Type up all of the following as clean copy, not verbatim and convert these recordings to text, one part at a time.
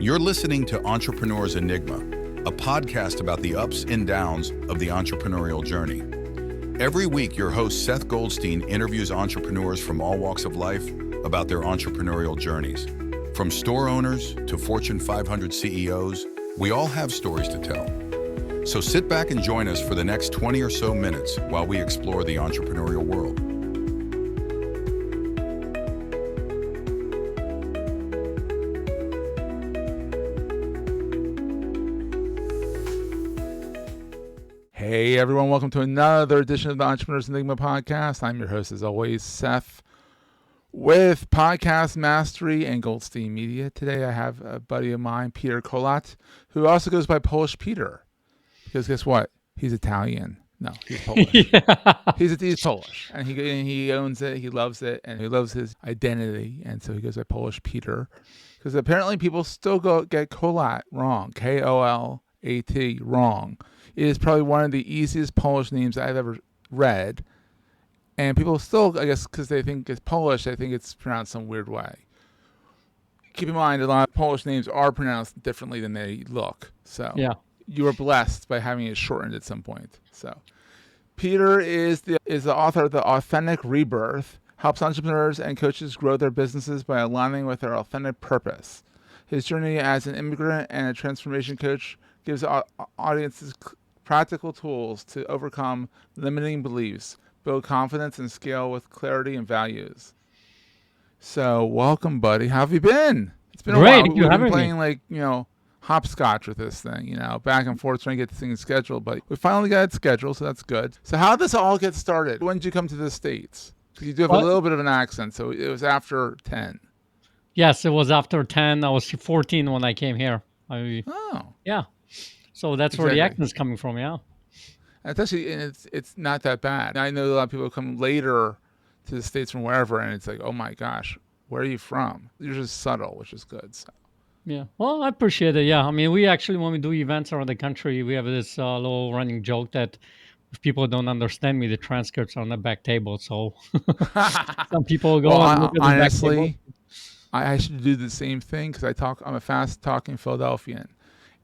You're listening to Entrepreneur's Enigma, a podcast about the ups and downs of the entrepreneurial journey. Every week, your host Seth Goldstein interviews entrepreneurs from all walks of life about their entrepreneurial journeys. From store owners to Fortune 500 CEOs, we all have stories to tell. So sit back and join us for the next 20 or so minutes while we explore the entrepreneurial world. Hey everyone, welcome to another edition of the Entrepreneur's Enigma podcast. I'm your host as always, Seth, with Podcast Mastery and Goldstein Media. Today I have a buddy of mine, Peter Kolat, who also goes by Polish Peter. Because guess what? He's Italian. No, he's Polish. He's Polish. And he owns it, he loves it, and he loves his identity. And so he goes by Polish Peter. Because apparently people still get Kolat wrong. K-O-L-A-T wrong. It is probably one of the easiest Polish names I've ever read. And people still, I guess, because they think it's Polish, they think it's pronounced some weird way. Keep in mind, a lot of Polish names are pronounced differently than they look. So yeah, you are blessed by having it shortened at some point. So Peter is the author of the Authentic Rebirth, helps entrepreneurs and coaches grow their businesses by aligning with their authentic purpose. His journey as an immigrant and a transformation coach gives audiences practical tools to overcome limiting beliefs, build confidence, and scale with clarity and values. So, welcome, buddy. How have you been? It's been Great. a while. We've been playing hopscotch with this thing, back and forth trying to get this thing scheduled, but we finally got it scheduled, so that's good. So, how did this all get started? When did you come to the States? Because you do have a little bit of an accent, so it was after 10. Yes, it was after 10. I was 14 when I came here. Yeah. So that's where the accent is coming from, yeah. It's not that bad. I know a lot of people come later to the States from wherever, and it's like, oh my gosh, where are you from? You're just subtle, which is good. So. Yeah, well, I appreciate it, yeah. I mean, we actually, when we do events around the country, we have this little running joke that if people don't understand me, the transcripts are on the back table. So some people go and look at the honestly, back table. I should do the same thing because I'm a fast-talking Philadelphian.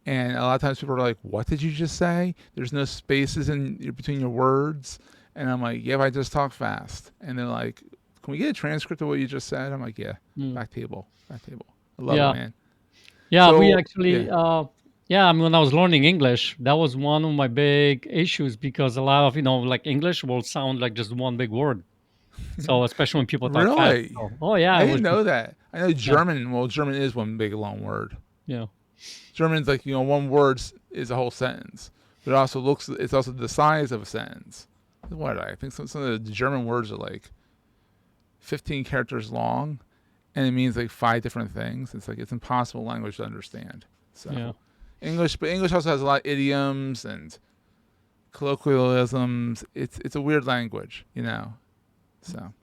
And a lot of times people are like, what did you just say? There's no spaces between your words. And I'm like, yeah, but I just talk fast. And they're like, can we get a transcript of what you just said? I'm like, yeah, back table. I love it, man. Yeah, so, we actually, I mean, when I was learning English, that was one of my big issues because a lot of, like English will sound like just one big word. So especially when people talk really? fast. So, yeah. I didn't know that. I know German, German is one big long word. Yeah. German's like, one word is a whole sentence. But it's also the size of a sentence. I think some of the German words are like 15 characters long, and it means like 5 different things. It's like, it's impossible language to understand. So English also has a lot of idioms and colloquialisms. It's a weird language, So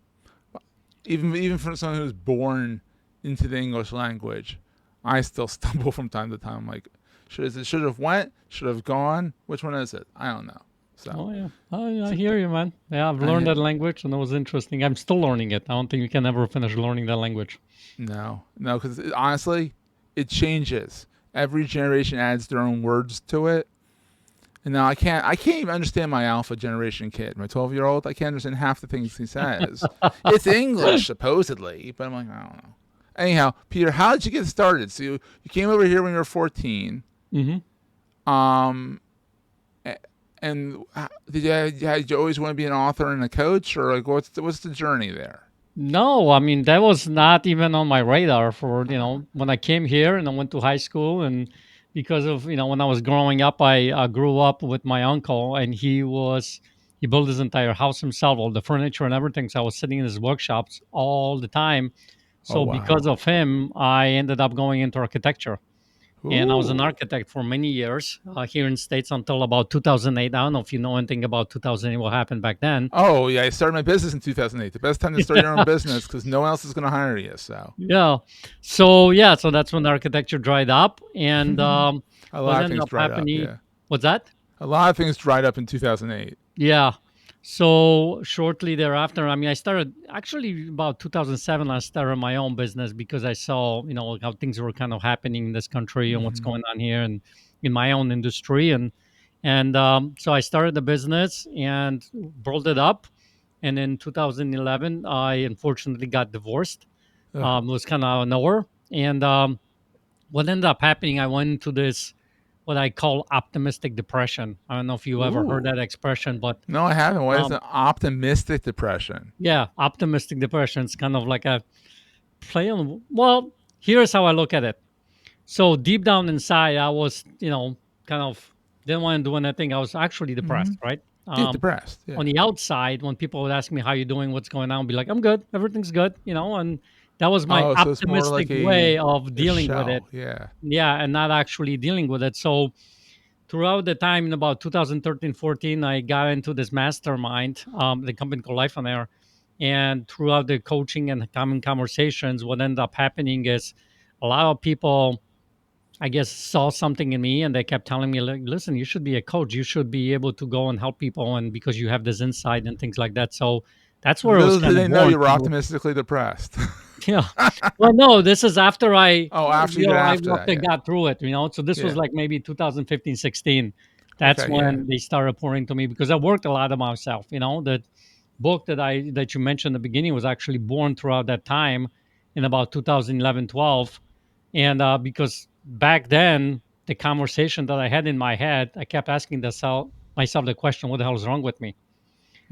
even for someone who's born into the English language, I still stumble from time to time. I'm like, should have went? Should have gone? Which one is it? I don't know. So. I hear you, man. Yeah, I've learned that language, and it was interesting. I'm still learning it. I don't think you can ever finish learning that language. No, because honestly, it changes. Every generation adds their own words to it. And now I can't even understand my alpha generation kid, my 12-year-old. I can't understand half the things he says. It's English, supposedly, but I'm like, I don't know. Anyhow, Peter, how did you get started? So you came over here when you were 14. Mm-hmm. And did you always want to be an author and a coach, or like what's the journey there? No, I mean that was not even on my radar for when I came here and I went to high school, and because of when I was growing up, I grew up with my uncle, and he built his entire house himself, all the furniture and everything. So I was sitting in his workshops all the time. So because of him, I ended up going into architecture. Ooh. And I was an architect for many years here in the States until about 2008. I don't know if you know anything about 2008, what happened back then. Oh, yeah. I started my business in 2008. The best time to start your own business because no one else is going to hire you. So So that's when the architecture dried up. And a lot of things dried up. Yeah. What's that? A lot of things dried up in 2008. Yeah. So shortly thereafter, I mean, I started actually about 2007. I started my own business because I saw, how things were kind of happening in this country and what's Hmm. going on here and in my own industry. And so I started the business and rolled it up. And in 2011, I unfortunately got divorced. Ugh. It was kind of out of nowhere. And what ended up happening, I went into this what I call optimistic depression. I don't know if you ever heard Ooh. that expression, but No, I haven't. What is um, an optimistic depression? yeah, optimistic depression is kind of like a play on. Well, here's how I look at it. So deep down inside, I was, kind of didn't want to do anything. I was actually Hmm. depressed, right? Yeah, Um, depressed. on Yeah. the outside, when people would ask me how you doing, what's going on, I'd be like, I'm good, everything's good, and that was my Oh, so it's more optimistic like way of a dealing with it. shell. Yeah. Yeah, and not actually dealing with it. So throughout the time in about 2013, 14, I got into this mastermind, the company called Life on Air. And throughout the coaching and common conversations, what ended up happening is a lot of people, I guess, saw something in me and they kept telling me, like, listen, you should be a coach. You should be able to go and help people. And because you have this insight and things like that. So that's where it was Little did kind of they know born. you were optimistically depressed. Yeah. Well, no, this is after Oh, after you got I after walked that. and Yeah. got through it. So this was Yeah. like maybe 2015, 16. That's Okay. Yeah. when they started pouring to me because I worked a lot of myself. The book that you mentioned in the beginning was actually born throughout that time in about 2011, 12. And because back then, the conversation that I had in my head, I kept asking myself the question, what the hell is wrong with me?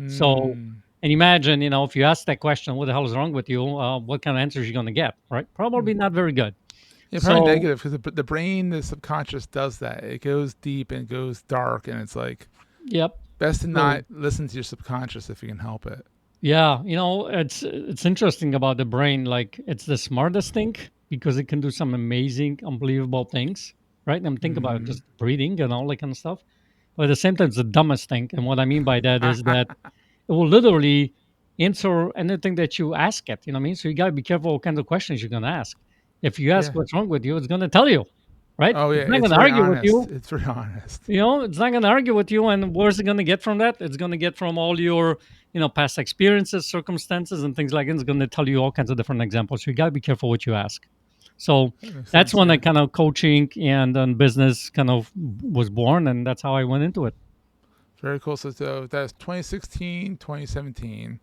So, Hmm. and imagine, if you ask that question, what the hell is wrong with you? What kind of answers you're going to get, right? Probably not very good. Yeah, probably So, negative because the brain, the subconscious does that. It goes deep and goes dark, and it's like yep. best to So, not listen to your subconscious if you can help it. yeah, it's interesting about the brain. Like, it's the smartest thing because it can do some amazing, unbelievable things, right? And think about it, Hmm. just breathing and all that kind of stuff. But at the same time, it's the dumbest thing. And what I mean by that is that it will literally answer anything that you ask it. You know what I mean? So you got to be careful what kinds of questions you're going to ask. If you ask Yeah. what's wrong with you, it's going to tell you, right? Oh yeah, It's not it's going to very argue with honest. you. It's very honest. It's not going to argue with you. And where's it going to get from that? It's going to get from all your, past experiences, circumstances, and things like that. It's going to tell you all kinds of different examples. So you got to be careful what you ask. So That makes that's sense. when I Yeah. kind of coaching and business kind of was born. And that's how I went into it. Very cool. So that's 2016, 2017.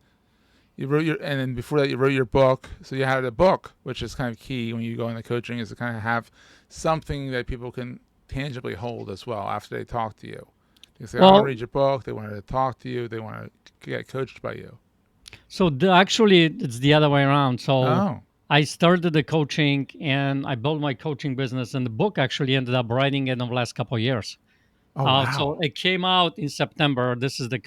You wrote your, and then before that, you wrote your book. So you had a book, which is kind of key when you go into coaching, is to kind of have something that people can tangibly hold as well after they talk to you. They say, "I want to Well, read your book." They want to talk to you. They want to get coached by you. so actually, it's the other way around. So Oh, I started the coaching and I built my coaching business, and the book actually ended up writing it in the last couple of years. oh So wow. it came out in September. This is the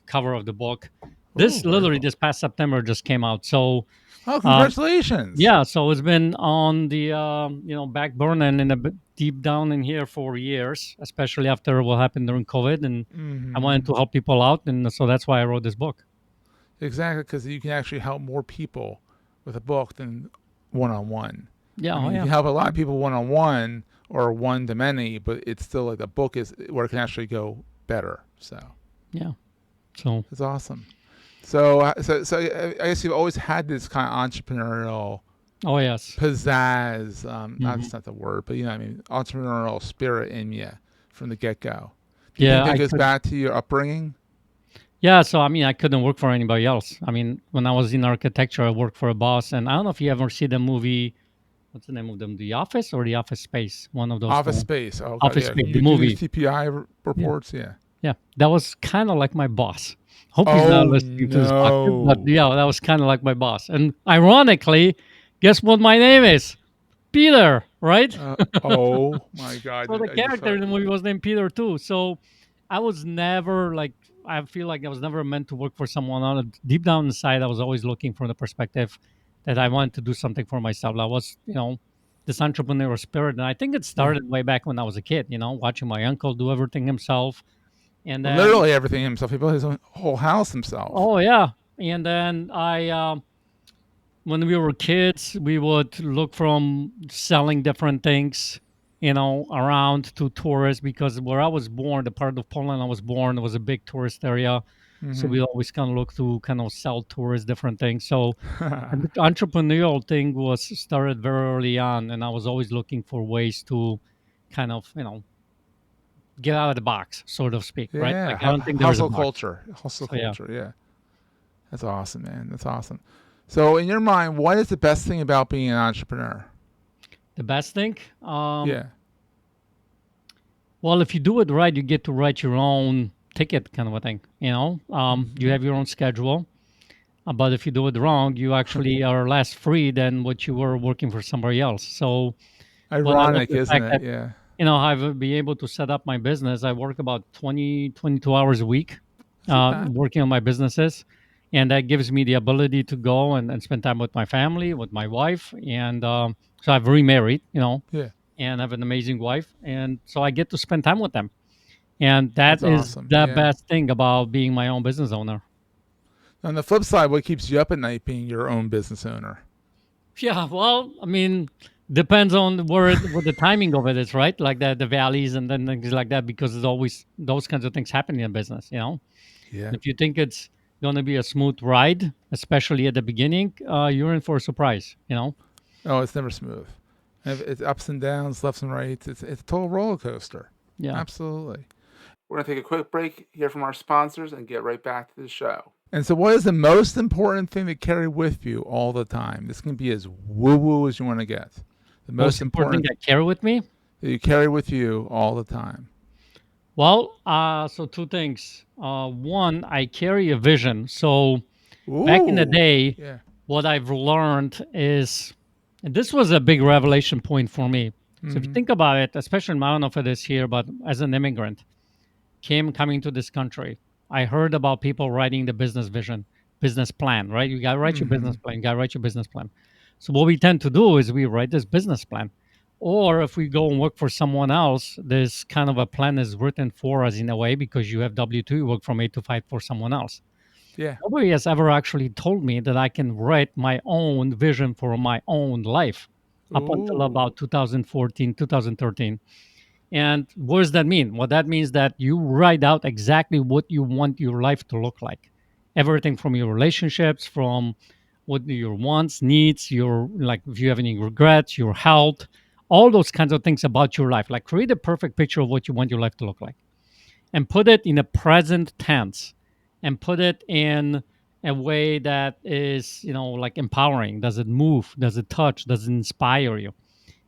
cover of the book. Oh, This very literally cool. this past September just came out. So Oh, um, congratulations. yeah, so it's been on the back burner and in a bit deep down in here for years, especially after what happened during COVID, and I wanted Hmm. to help people out, and so that's why I wrote this book. Exactly, because you can actually help more people with a book than one on one. Yeah, I oh mean, you yeah, can help a lot of people one on one or one to many, but it's still like the book is where it can actually go better. So yeah. So it's awesome. So I guess you've always had this kind of entrepreneurial oh yes. pizzazz. Mhm. That's not the word, but you know what I mean, entrepreneurial spirit in you from the get go. Do you think Yeah, that I goes could. back to your upbringing? Yeah, so I mean, I couldn't work for anybody else. I mean, when I was in architecture, I worked for a boss, and I don't know if you ever see the movie. What's the name of them? The Office or the Office Space? One of those Office two. space. Oh god, Office yeah. Space, the You do these movie. TPI Yeah, reports, yeah. yeah. That was kind of like my boss. Hope he's not Oh listening to this podcast, but no. yeah, that was kind of like my boss. And ironically, guess what my name is? Peter, right? Oh my god, So the I just character saw. in the movie was named Peter too. So I was never like I feel like I was never meant to work for someone else. Deep down inside, I was always looking for the perspective that I wanted to do something for myself. I was, this entrepreneurial spirit, and I think it Yeah. started way back when I was a kid. Watching my uncle do everything himself, and then Literally everything himself. He built his own whole house himself. oh yeah, and then when we were kids, we would look from selling different things, around to tourists because where I was born, the part of Poland I was born, was a big tourist area. So Mm-hmm. we always kind of look to kind of sell tours, different things. So and the entrepreneurial thing was started very early on, and I was always looking for ways to kind of, get out of the box, so to speak, right? Yeah, Like I don't think there is a hustle box. culture, hustle So yeah, culture. Yeah, that's awesome, man. That's awesome. So, in your mind, what is the best thing about being an entrepreneur? the best thing. Yeah. Well, if you do it right, you get to write your own ticket, kind of a thing. You Hmm. have your own schedule. But if you do it wrong, you actually are less free than what you were working for somebody else. So, but I love Ironic, the isn't fact it? that Yeah. I've been able to set up my business. I work about 20, 22 hours a week, That's not bad. working on my businesses. And that gives me the ability to go and spend time with my family, with my wife. And so I've remarried, Yeah, and have an amazing wife. And so I get to spend time with them. And that that's is awesome. the Yeah. best thing about being my own business owner. On the flip side, what keeps you up at night being your own business owner? Yeah, well, I mean, depends on what the timing of it is, right? Like the valleys and then things like that, because there's always those kinds of things happening in business. Yeah. If you think it's going to be a smooth ride, especially at the beginning, you're in for a surprise. Oh, it's never smooth. It's ups and downs, lefts and rights. It's a total roller coaster. Yeah. Absolutely. We're going to take a quick break, hear from our sponsors, and get right back to the show. And so, what is the most important thing to carry with you all the time? This can be as woo woo as you want to get. The Most most important thing important I carry with me. that you carry with you all the time. Well, so two things. One, I carry a vision. So back in the Ooh, day, yeah. what I've learned is, and this was a big revelation point for me. So if you Mm-hmm. think about it, especially I don't know if it is here, but as an immigrant, coming to this country, I heard about people writing the business vision, business plan, right? You got to write your Mm-hmm. business plan. You got to write your business plan. So what we tend to do is we write this business plan, or if we go and work for someone else, this kind of a plan is written for us in a way because you have W-2, you work from 8 to 5 for someone else. Yeah. Nobody has ever actually told me that I can write my own vision for my own life up until Ooh. about 2014, 2013. And what does that mean? Well, that means that you write out exactly what you want your life to look like. Everything from your relationships, from what your wants, needs, your, like, if you have any regrets, your health, all those kinds of things about your life. Like create a perfect picture of what you want your life to look like and put it in a present tense and put it in a way that is, like empowering. Does it move? Does it touch? Does it inspire you?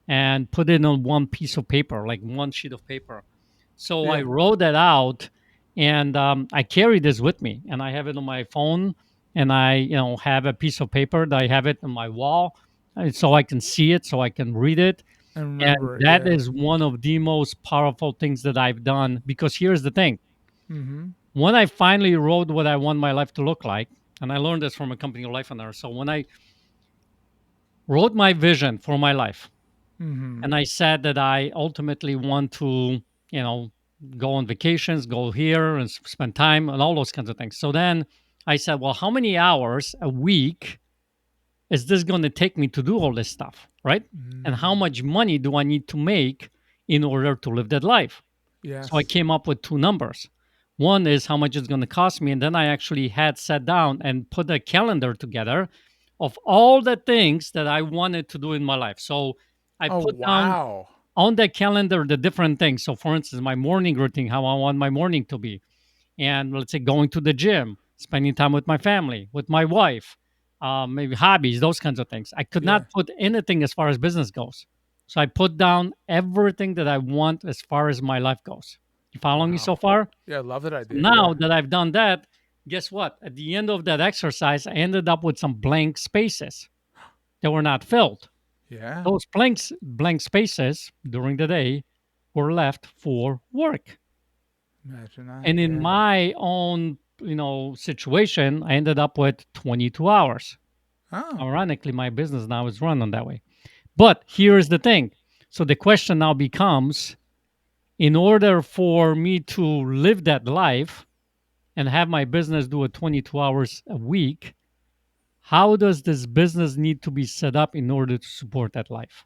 And put it on one piece of paper, like one sheet of paper. So I Yeah. wrote that out, and I carry this with me, and I have it on my phone, and I, have a piece of paper that I have it on my wall, so I can see it, so I can read it, I and remember it. that Yeah. is one of the most powerful things that I've done. Because here's the thing: Mm-hmm. when I finally wrote what I want my life to look like, and I learned this from a company called Life on Earth. So when I wrote my vision for my life, Mm-hmm. and I said that I ultimately want to, you know, go on vacations, go here and spend time and all those kinds of things. So then I said, well, how many hours a week is this going to take me to do all this stuff, right? And how Mm. much money do I need to make in order to live that life? So I Yes. came up with two numbers. One is how much it's going to cost me, and then I actually had sat down and put a calendar together of all the things that I wanted to do in my life. So I Oh, put down wow. on the calendar the different things. So, for instance, my morning routine, how I want my morning to be, and let's say going to the gym, spending time with my family, with my wife, maybe hobbies, those kinds of things. I could Yeah. not put anything as far as business goes. So I put down everything that I want as far as my life goes. You following me so Wow. far? Yeah, I love that So idea. now Yeah. that I've done that, guess what? At the end of that exercise, I ended up with some blank spaces that were not filled. Yeah. Those blank spaces during the day were left for work. Imagine that. And in Yeah. my own, situation, I ended up with 22 hours. Oh. Ironically, my business now is run on that way. But here's the thing. So the question now becomes, in order for me to live that life and have my business do it 22 hours a week, how does this business need to be set up in order to support that life?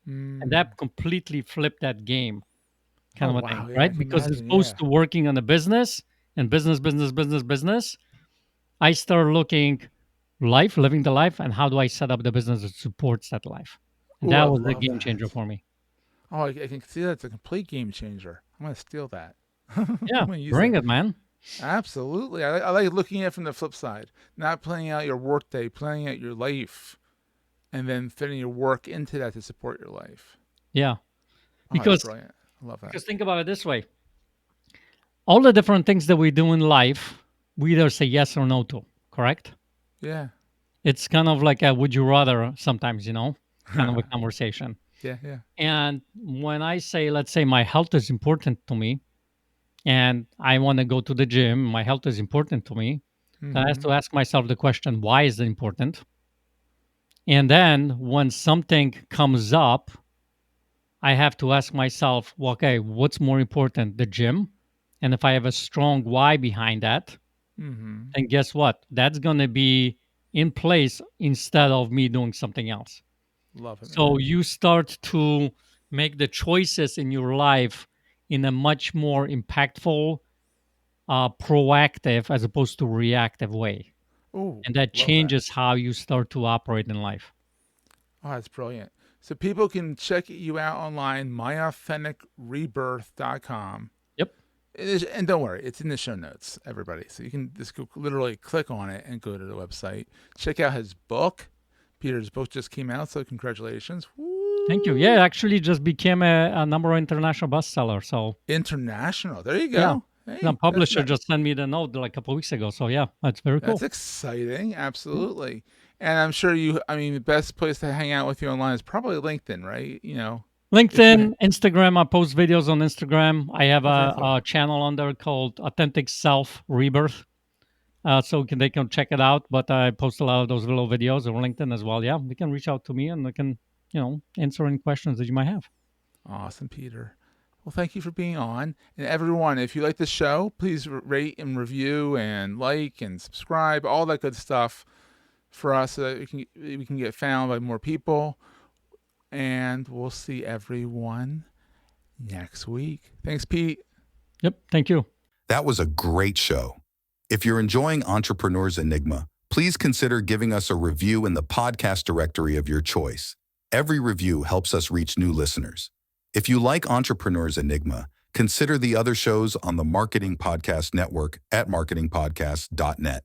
And Mm. that completely flipped that game, kind Oh, of a thing, wow. Yeah, I right? can Because as imagine. opposed Yeah. to working on a business, and business, I start looking living the life, and how do I set up the business that supports that life? And Ooh, that I was the love game changer that. for me. Oh, I can see that's a complete game changer. I'm gonna steal that. I'm Yeah, gonna use bring that. it, man. Absolutely. I like looking at it from the flip side, not planning out your workday, planning out your life, and then fitting your work into that to support your life. Yeah, Oh, that's because brilliant. I love that. think about it this way: all the different things that we do in life, we either say yes or no to. Correct? Yeah. It's kind of like a would you rather sometimes, kind of a conversation. Yeah, yeah. And when I say, let's say, my health is important to me, and I want to go to the gym, my health is important to me, then I have Mm-hmm. to ask myself the question, why is it important? And then when something comes up, I have to ask myself, well, okay, what's more important, the gym? And if I have a strong why behind that, Mm-hmm. then guess what? That's going to be in place instead of me doing something else. Love it, So man. you start to make the choices in your life in a much more impactful, proactive as opposed to reactive way. Ooh, And that love that. changes how you start to operate in life. Oh, that's brilliant. So people can check you out online, myauthenticrebirth.com. Yep. And don't worry, it's in the show notes, everybody. So you can just go, literally click on it and go to the website. Check out his book. Peter's book just came out, so congratulations. Thank you. Yeah, it Woo! actually just became a number one international bestseller. So International. There you yeah, go. the Hey, that's publisher not just sent me the note like a couple weeks ago. So yeah, that's very that's cool. exciting. Yeah. Absolutely. And I'm sure the best place to hang out with you online is probably LinkedIn, right? If you LinkedIn, Instagram. I post videos on Instagram. I have very a, cool. a channel on there called Authentic Rebirth. So they can check it out. But I post a lot of those little videos on LinkedIn as well. Yeah, they can reach out to me and I can, answer any questions that you might have. Awesome, Peter. Well, thank you for being on. And everyone, if you like the show, please rate and review and like and subscribe, all that good stuff for us so that we can get found by more people. And we'll see everyone next week. Thanks, Pete. Yep. Thank you. That was a great show. If you're enjoying Entrepreneur's Enigma, please consider giving us a review in the podcast directory of your choice. Every review helps us reach new listeners. If you like Entrepreneur's Enigma, consider the other shows on the Marketing Podcast Network at marketingpodcast.net.